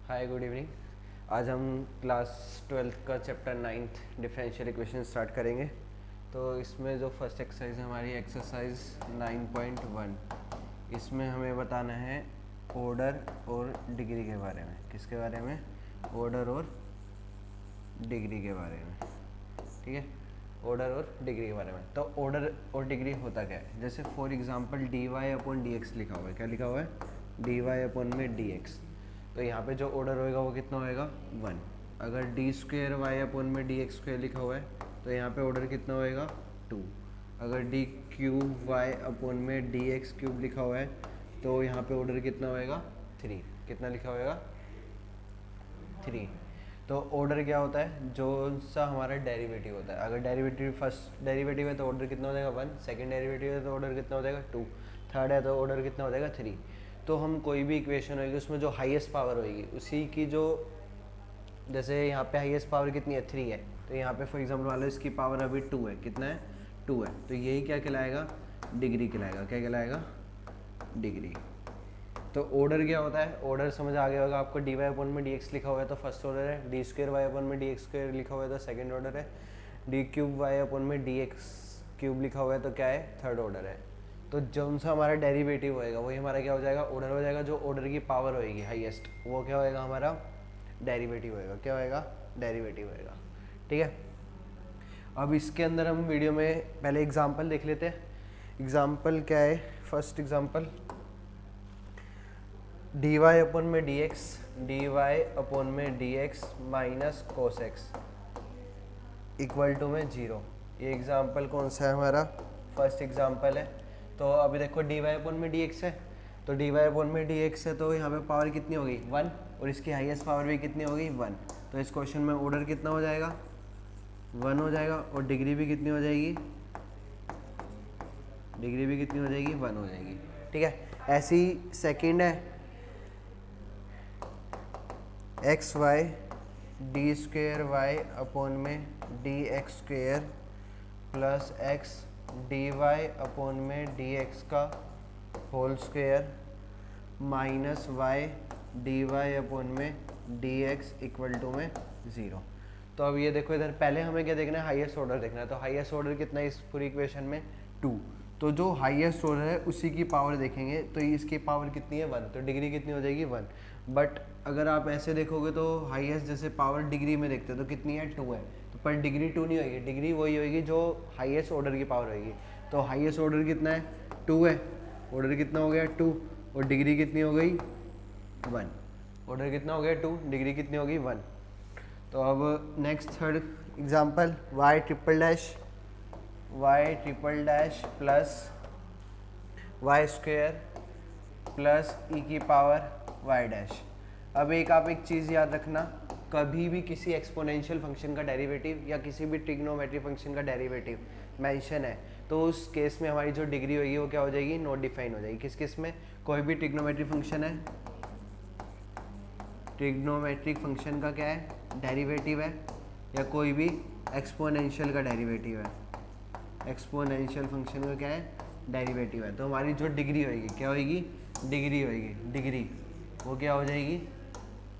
Hi good evening. आज हम class 12th का chapter 9th differential equation start करेंगे। तो इसमें जो फर्स्ट एक्सरसाइज है हमारी एक्सरसाइज 9.1, इसमें हमें बताना है ऑर्डर और डिग्री के बारे में। किसके बारे में? ऑर्डर और डिग्री के बारे में। ठीक है, ऑर्डर और डिग्री के बारे में। तो ऑर्डर और डिग्री होता क्या है? जैसे for example dy upon dx लिखा हुआ है। क्या लिखा हुआ है? dy अपॉन में dx। तो यहाँ पे जो ऑर्डर होएगा वो कितना होएगा? 1। अगर डी स्क्वेयर वाई अपॉन में डी एक्स स्क्वेयर लिखा हुआ है तो यहाँ पे ऑर्डर कितना होएगा? 2। अगर डी क्यूब वाई अपॉन में डी एक्स क्यूब लिखा हुआ है तो यहाँ पे ऑर्डर कितना होएगा? 3। कितना लिखा होएगा? 3। तो ऑर्डर क्या होता है? जो सा हमारा डेरिवेटिव होता है। अगर डेरिवेटिव फर्स्ट डेरिवेटिव है तो ऑर्डर कितना हो जाएगा? 1। सेकंड डेरिवेटिव है तो ऑर्डर कितना हो जाएगा? 2। थर्ड है तो ऑर्डर कितना हो जाएगा? 3। तो हम कोई भी इक्वेशन होगी उसमें जो हाईएस्ट पावर होगी उसी की जो, जैसे यहाँ पे हाईएस्ट पावर कितनी है? 3 है। तो यहाँ पे फॉर एग्जाम्पल मान लो इसकी पावर अभी 2 है। कितना है? 2 है। तो यही क्या कहलाएगा? डिग्री कहलाएगा। क्या कहलाएगा? डिग्री। तो ऑर्डर क्या होता है? ऑर्डर समझ आ गया होगा आपको। डी वाई अपॉन में डी एक्स लिखा हुआ है तो फर्स्ट ऑर्डर है। डी स्क्वेयर वाई अपॉन में डी एक्स स्क्वेयर लिखा हुआ है तो सेकंड ऑर्डर है। डी क्यूब वाई अपॉन में डी एक्स क्यूब लिखा हुआ है तो क्या है? थर्ड ऑर्डर है। तो जो सा हमारा डेरिवेटिव होएगा वही हमारा क्या हो जाएगा? ऑर्डर हो जाएगा। जो ऑर्डर की पावर होएगी हाईएस्ट वो क्या होएगा? हमारा डेरिवेटिव होएगा। क्या होएगा? डेरिवेटिव होएगा। ठीक है, अब इसके अंदर हम वीडियो में पहले एग्जाम्पल देख लेते हैं। एग्जाम्पल क्या है? First example D Y upon में डी अपॉन में D X minus cos X equal to में 0। ये एग्जाम्पल कौन सा है? हमारा फर्स्ट एग्जाम्पल है। तो अभी देखो डी वाई अपॉन में डी एक्स है, तो डी वाई अपॉन में डी एक्स है तो यहाँ पे पावर कितनी होगी? 1। और इसकी हाईएस्ट पावर भी कितनी होगी? 1। तो इस क्वेश्चन में ऑर्डर कितना हो जाएगा? 1 हो जाएगा। और डिग्री भी कितनी हो जाएगी? डिग्री भी कितनी हो जाएगी? 1 हो जाएगी। ठीक है, ऐसी सेकेंड है X Y D square Y upon में D x square plus X D Y upon में डी एक्स का whole square minus Y D Y upon में डी एक्स इक्वल टू में 0। तो अब ये देखो, इधर पहले हमें क्या देखना है? हाईएस्ट ऑर्डर देखना है। तो हाईएस्ट ऑर्डर कितना है इस पूरी इक्वेशन में? 2। तो जो हाईएस्ट ऑर्डर है उसी की पावर देखेंगे तो इसकी पावर कितनी है? 1। तो डिग्री कितनी हो जाएगी? 1। बट अगर आप ऐसे देखोगे तो हाईएस्ट जैसे पावर डिग्री में देखते हो तो कितनी है? 2 है। तो पर डिग्री 2 नहीं होगी, डिग्री वही होगी जो हाईएस्ट ऑर्डर की पावर होगी। तो हाईएस्ट ऑर्डर कितना है? 2 है। ऑर्डर कितना हो गया? 2। और डिग्री कितनी हो गई? 1। ऑर्डर कितना हो गया? 2। डिग्री कितनी होगी? 1। तो अब next third example y triple dash plus y square plus e की पावर y डैश। अब आप एक चीज़ याद रखना, कभी भी किसी एक्सपोनेंशियल फंक्शन का डेरिवेटिव या किसी भी ट्रिग्नोमेट्री फंक्शन का डेरिवेटिव मेंशन है तो उस केस में हमारी जो डिग्री होगी वो क्या हो जाएगी? नॉट डिफाइन हो जाएगी। किस केस में? कोई भी ट्रिग्नोमेट्री फंक्शन है, ट्रिग्नोमेट्रिक फंक्शन का क्या है? डेरिवेटिव है, या कोई भी एक्सपोनेंशियल का डेरिवेटिव है। एक्सपोनेंशियल फंक्शन का क्या है? डेरिवेटिव है। तो हमारी जो डिग्री होगी क्या होगी? डिग्री होगी। डिग्री वो क्या हो जाएगी?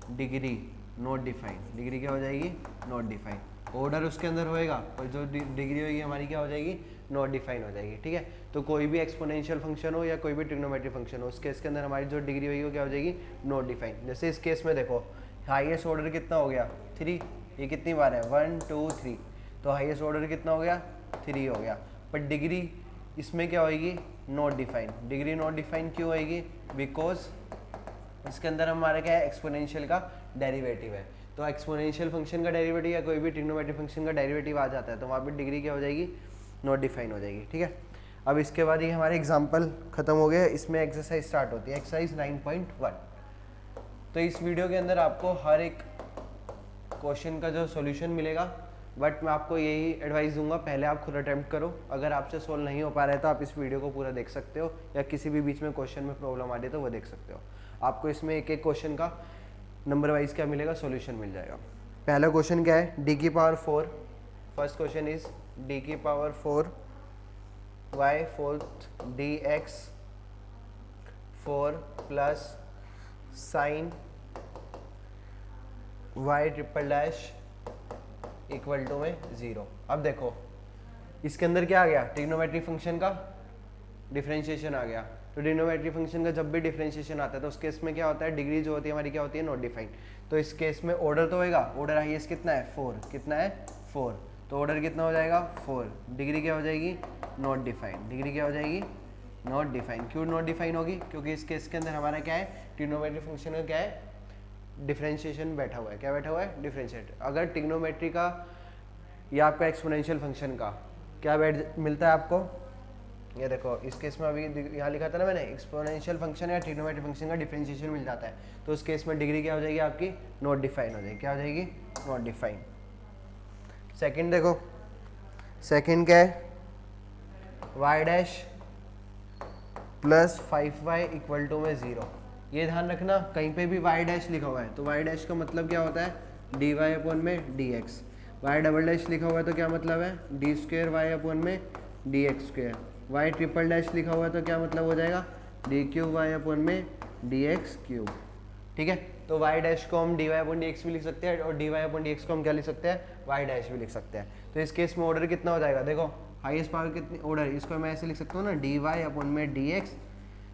Degree not define. डिग्री क्या हो जाएगी? Not define. ऑर्डर उसके अंदर होएगा और जो डिग्री होगी हमारी क्या हो जाएगी? नॉट डिफाइन हो जाएगी। ठीक है, तो कोई भी एक्सपोनेंशियल फंक्शन हो या कोई भी ट्रिग्नोमेट्रिक फंक्शन हो उस केस के अंदर हमारी जो डिग्री होगी वो क्या हो जाएगी? Not define. जैसे इस केस में देखो, हाईएस्ट ऑर्डर कितना हो गया? 3। ये कितनी बार है? 1 2 3। तो हाईएस्ट ऑर्डर कितना हो गया? 3 हो गया। पर डिग्री इसमें क्या होगी? Not define. Degree not define क्यों होगी? बिकॉज इसके अंदर हमारा क्या है? एक्सपोनेंशियल का डेरिवेटिव है। तो एक्सपोनेंशियल फंक्शन का डेरिवेटिव या कोई भी ट्रिग्नोमेट्रिक फंक्शन का डेरिवेटिव आ जाता है तो वहाँ पर डिग्री क्या हो जाएगी? नॉट डिफाइन हो जाएगी। ठीक है, अब इसके बाद ये हमारे एग्जाम्पल खत्म हो गए। इसमें एक्सरसाइज स्टार्ट होती है, एक्सरसाइज 9.1। तो इस वीडियो के अंदर आपको हर एक क्वेश्चन का जो सॉल्यूशन मिलेगा, बट मैं आपको यही एडवाइस दूंगा पहले आप खुद अटेम्प्ट करो। अगर आपसे सोल्व नहीं हो पा रहा है तो आप इस वीडियो को पूरा देख सकते हो, या किसी भी बीच में क्वेश्चन में प्रॉब्लम आ रही है तो वो देख सकते हो। आपको इसमें एक एक क्वेश्चन का नंबर वाइज क्या मिलेगा? सॉल्यूशन मिल जाएगा। पहला क्वेश्चन क्या है? डी की power 4। First question is d की power 4 y fourth d x 4 plus sine y triple dash equal to में 0। अब देखो इसके अंदर क्या आ गया, ट्रिग्नोमेट्रिक फंक्शन का डिफरेंशिएशन आ गया। तो ट्रिग्नोमेट्रिक फंक्शन का जब भी डिफरेंशिएशन आता है तो उस केस में क्या होता है, डिग्री जो होती है हमारी क्या होती है, नॉट डिफाइंड। तो इस केस में ऑर्डर तो होएगा, ऑर्डर हाईएस्ट कितना है 4, कितना है 4, तो ऑर्डर कितना हो जाएगा 4, डिग्री क्या हो जाएगी नॉट डिफाइंड, डिग्री क्या हो जाएगी नॉट डिफाइंड। क्यों नॉट डिफाइंड होगी, क्योंकि इस केस के अंदर हमारा क्या है, ट्रिग्नोमेट्रिक फंक्शन का क्या है, डिफरेंशिएशन बैठा हुआ है। क्या बैठा हुआ है, डिफरेंशिएट। अगर ट्रिग्नोमेट्री का या आपका एक्सपोनेंशियल फंक्शन का क्या बैठ मिलता है आपको, ये देखो इस केस में अभी यहाँ लिखा था ना मैंने, एक्सपोनेंशियल फंक्शन या ट्रिग्नोमेट्रिक फंक्शन का डिफरेंशिएशन मिल जाता है, तो उस केस में डिग्री क्या हो जाएगी आपकी नॉट डिफाइन हो जाएगी। क्या हो जाएगी नॉट डिफाइन। सेकंड देखो, सेकंड क्या है, y dash plus 5y equal to में 0। ये ध्यान रखना कहीं पे भी y डैश लिखा हुआ है तो y डैश का मतलब क्या होता है dy अपॉन में dx, y डबल डैश लिखा हुआ है तो क्या मतलब है डी स्क्वेयर वाई अपॉन में dx square, y triple dash लिखा हुआ है तो क्या मतलब हो जाएगा डी क्यूब वाई अपॉन में dx क्यूब। ठीक है, तो y डैश को हम dy अपॉन dx भी लिख सकते हैं और dy अपॉन dx को हम क्या लिख सकते हैं y डैश भी लिख सकते हैं। तो इस केस में ऑर्डर कितना हो जाएगा, देखो हाईएस्ट पावर कितनी ऑर्डर, इसको मैं ऐसे लिख सकता हूँ ना dy अपॉन में dx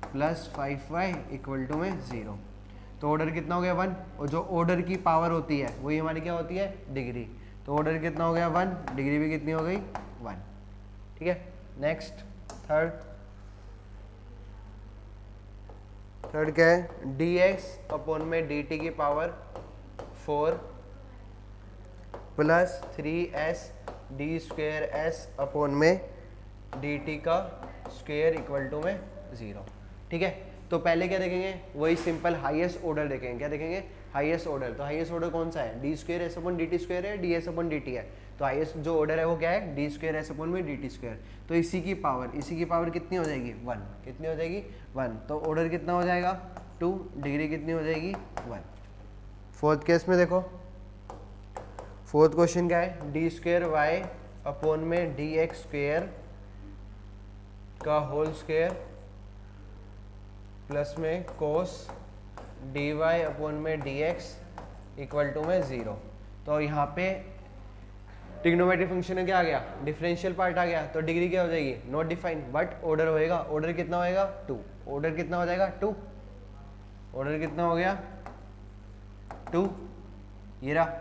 plus 5y equal to में 0। तो ऑर्डर कितना हो गया 1, और जो ऑर्डर की पावर होती है वही हमारी क्या होती है डिग्री। तो ऑर्डर कितना हो गया 1, डिग्री भी कितनी हो गई 1। ठीक है, नेक्स्ट थर्ड क्या है, dx अपॉन में dt की power 4 plus 3s D square s upon में dt का स्क्वेयर इक्वल टू में 0। ठीक है, तो पहले क्या देखेंगे, वही सिंपल हाईएस्ट ऑर्डर देखेंगे। क्या देखेंगे, हाईएस्ट ऑर्डर। तो हाईएस्ट ऑर्डर कौन सा है, D square s upon d t square है, d s upon d t है। तो हाईएस्ट जो ऑर्डर है वो क्या है, डी स्क्वेयर एस अपॉन में डी टी स्क्वेयर। तो इसी की पावर कितनी हो जाएगी 1, कितनी हो जाएगी 1। तो ऑर्डर कितना हो जाएगा 2, डिग्री कितनी हो जाएगी 1। फोर्थ केस में देखो, फोर्थ क्वेश्चन क्या है, डी स्क्वेयर वाई अपॉन में डी एक्स स्क्वेयर का होल स्क्वेयर प्लस में कोस डी वाई अपॉन में डी एक्स इक्वल टू में 0। तो यहाँ पे ट्रिग्नोमेट्रिक फंक्शन में क्या आ गया, डिफरेंशियल पार्ट आ गया, तो डिग्री क्या हो जाएगी नॉट डिफाइंड, बट ऑर्डर होएगा। ऑर्डर कितना होएगा 2, ऑर्डर कितना हो जाएगा 2, ऑर्डर कितना हो गया 2। ये रहा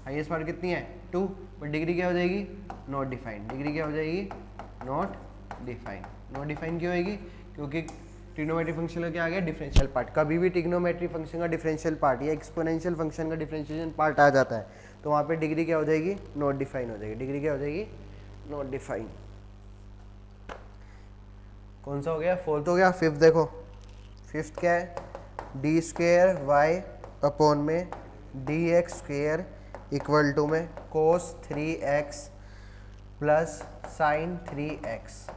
हाईएस्ट पावर कितनी है 2, बट डिग्री क्या हो जाएगी नॉट डिफाइंड, डिग्री क्या हो जाएगी नॉट डिफाइंड। नॉट डिफाइंड क्यों होएगी, क्योंकि ट्रिग्नोमेट्रिक फंक्शन का क्या आ गया डिफरेंशियल पार्ट। कभी भी ट्रिग्नोमेट्रिक फंक्शन का डिफरेंशियल पार्ट या एक्सपोनेंशियल फंक्शन का डिफरेंशिएशन पार्ट आ जाता है तो वहाँ पे डिग्री क्या हो जाएगी नॉट डिफाइन हो जाएगी, डिग्री क्या हो जाएगी नॉट डिफाइन। कौन सा हो गया, फोर्थ हो गया। फिफ्थ देखो, फिफ्थ क्या है, डी स्क्वेयर वाई अपॉन में D x square equal to में cos 3x plus sign 3x।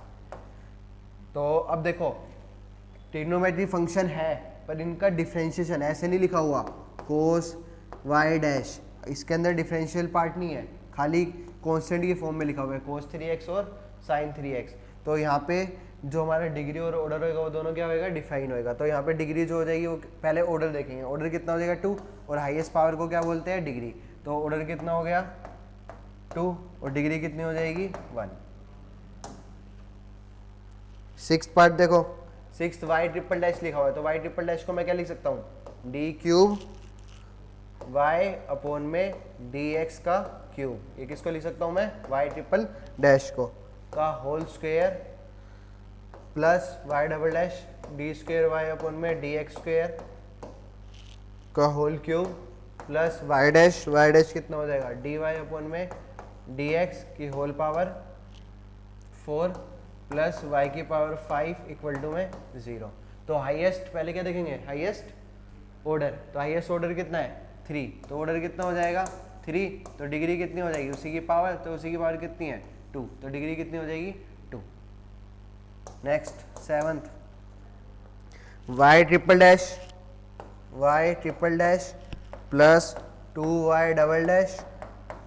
तो अब देखो ट्रिग्नोमेट्रिक फंक्शन है पर इनका डिफरेंशिएशन ऐसे नहीं लिखा हुआ कोस y डैश, इसके अंदर डिफरेंशियल पार्ट नहीं है, खाली कांस्टेंट की फॉर्म में लिखा हुआ है कोस 3x और साइन 3x। तो यहाँ पे जो हमारा डिग्री और ऑर्डर होगा वो दोनों क्या होएगा डिफाइन होएगा। तो यहाँ पे डिग्री जो हो जाएगी वो पहले ऑर्डर देखेंगे, ऑर्डर कितना हो जाएगा 2 और हाईएस्ट पावर को क्या बोलते हैं डिग्री। तो ऑर्डर कितना हो गया 2 और डिग्री कितनी हो जाएगी 1। सिक्स्थ पार्ट देखो, सिक्स्थ वाई ट्रिपल डैश लिखा हुआ है तो वाई ट्रिपल डैश को मैं क्या लिख सकता हूँ डी क्यूब वाई अपॉन में डी एक्स का क्यूब। ये किसको लिख सकता हूँ मैं वाई ट्रिपल डैश को का whole square plus Y double dash D square Y upon में डी एक्स स्क्वेयर का whole cube plus Y dash कितना हो जाएगा डी वाई अपॉन में डी एक्स की होल पावर 4 प्लस y की पावर 5 इक्वल टू में 0। तो हाईएस्ट पहले क्या देखेंगे हाईएस्ट ऑर्डर, तो हाईएस्ट ऑर्डर कितना है 3, तो ऑर्डर कितना हो जाएगा 3। तो डिग्री कितनी हो जाएगी उसी की पावर, तो उसी की पावर कितनी है 2, तो डिग्री कितनी हो जाएगी 2। Next seventh, y triple dash plus 2y double dash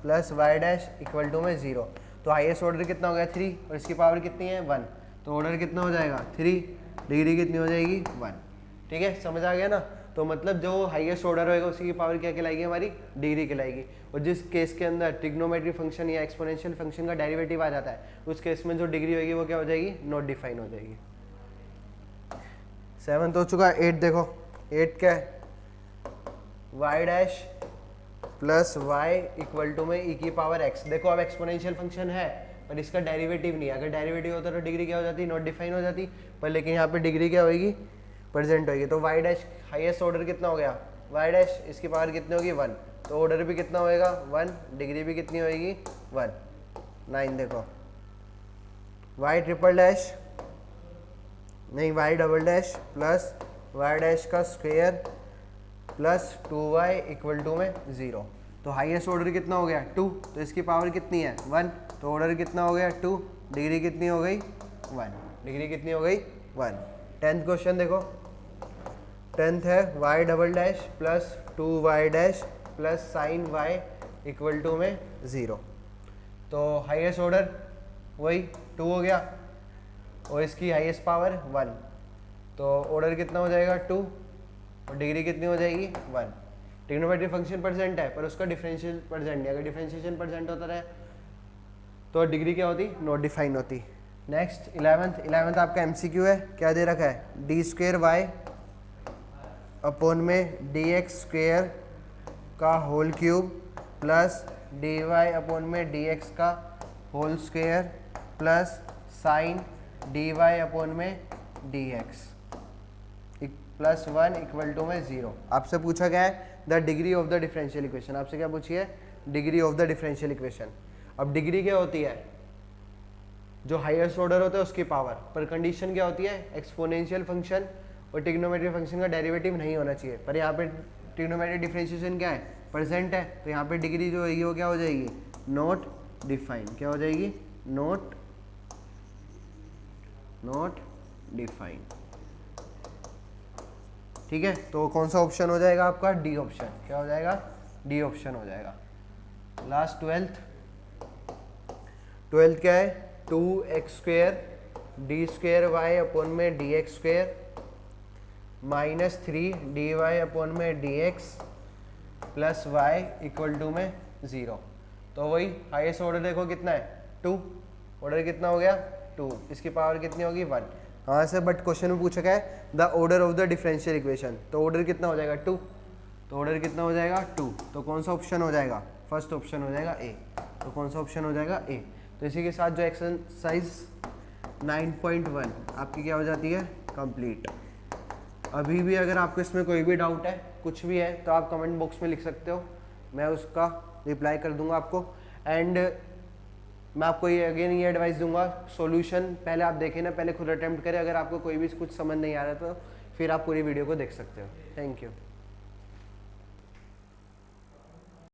plus y dash equal to में 0। तो हाईएस्ट ऑर्डर कितना हो गया 3 और इसकी पावर कितनी है 1, तो ऑर्डर कितना हो जाएगा 3, डिग्री कितनी हो जाएगी 1। ठीक है, समझ आ गया ना। तो मतलब जो हाईएस्ट ऑर्डर होएगा उसी की पावर क्या कहलाएगी हमारी, डिग्री कहलाएगी। और जिस केस के अंदर ट्रिग्नोमेट्री फंक्शन या एक्सपोनेंशियल फंक्शन का डेरिवेटिव आ जाता है उस केस में जो डिग्री होगी वो क्या हो जाएगी, नॉट डिफाइन हो जाएगी। 7 हो चुका। 8 देखो, 8 क्या है, y dash plus Y equal to में e की पावर x। देखो अब एक्सपोनेंशियल फंक्शन है पर इसका डेरिवेटिव नहीं है, अगर डेरिवेटिव होता तो डिग्री क्या हो जाती, नॉट डिफाइन हो जाती, पर लेकिन यहाँ पे डिग्री क्या होगी, प्रेजेंट होगी। तो y डैश हाईएस्ट ऑर्डर कितना हो गया, y डैश इसकी पावर कितनी होगी 1, तो ऑर्डर भी कितना होएगा 1, डिग्री भी कितनी होएगी 1। 9 देखो, y ट्रिपल डैश नहीं y double dash plus y dash का square plus 2y equal to में 0। तो हाईएस्ट ऑर्डर कितना हो गया 2, तो इसकी पावर कितनी है 1, तो ऑर्डर कितना हो गया 2, डिग्री कितनी हो गई 1, डिग्री कितनी हो गई 1। 10th क्वेश्चन देखो, 10th है y double dash plus 2y dash plus sine y equal to में 0। तो हाईएस्ट ऑर्डर वही 2 हो गया और इसकी हाईएस्ट पावर 1, तो ऑर्डर कितना हो जाएगा 2 और डिग्री कितनी हो जाएगी 1। ट्रिग्नोमेट्री फंक्शन परसेंट है पर उसका डिफरेंशियल परसेंट नहीं, अगर डिफरेंशिएशन परसेंट होता रहे तो डिग्री क्या होती, नॉट डिफाइन होती। नेक्स्ट 11th आपका एमसीक्यू है, क्या दे रखा है, डी स्क्वेयर वाई अपॉन में डी एक्स स्क्वेयर का whole cube plus d Y upon में डी एक्स का whole square plus sine d Y upon में D x plus 1 equal to में 0। आपसे पूछा गया है the degree of the differential equation, आपसे क्या पूछी है, degree of the differential equation. अब डिग्री क्या होती है, जो हाईएस्ट ऑर्डर होता है उसकी पावर, पर कंडीशन क्या होती है, एक्सपोनेंशियल फंक्शन और ट्रिग्नोमेट्री फंक्शन का डेरिवेटिव नहीं होना चाहिए। पर यहाँ पे ट्रिग्नोमेट्री डिफरेंशिएशन क्या है, परसेंट है, तो यहाँ पे डिग्री जो है वो क्या हो जाएगी, नॉट डिफाइन। क्या हो जाएगी, नॉट डिफाइन। ठीक है, तो कौन सा ऑप्शन हो जाएगा आपका, डी ऑप्शन। क्या हो जाएगा, डी ऑप्शन हो जाएगा। लास्ट 12th क्या है, 2x square d square Y upon में D x square minus 3 d Y upon में D x plus Y equal to में 0। तो वही हाईएस्ट ऑर्डर देखो कितना है 2, ऑर्डर कितना हो गया 2, इसकी पावर कितनी होगी 1। हाँ से बट क्वेश्चन में पूछा गया है the order of the differential equation, तो ऑर्डर कितना हो जाएगा 2, तो ऑर्डर कितना हो जाएगा 2, तो कौन सा ऑप्शन हो जाएगा, फर्स्ट ऑप्शन हो जाएगा ए। तो कौन सा ऑप्शन हो जाएगा ए। तो इसी के साथ जो एक्सरसाइज 9.1 आपकी क्या हो जाती है, कंप्लीट। अभी भी अगर आपको इसमें कोई भी डाउट है, कुछ भी है, तो आप कमेंट बॉक्स में लिख सकते हो, मैं उसका रिप्लाई कर दूंगा आपको। एंड मैं आपको ये अगेन ये एडवाइस दूंगा, सॉल्यूशन पहले आप देखें ना, पहले खुद अटेम्प्ट करें। अगर आपको कोई भी कुछ समझ नहीं आ रहा तो फिर आप पूरी वीडियो को देख सकते हो। Thank you.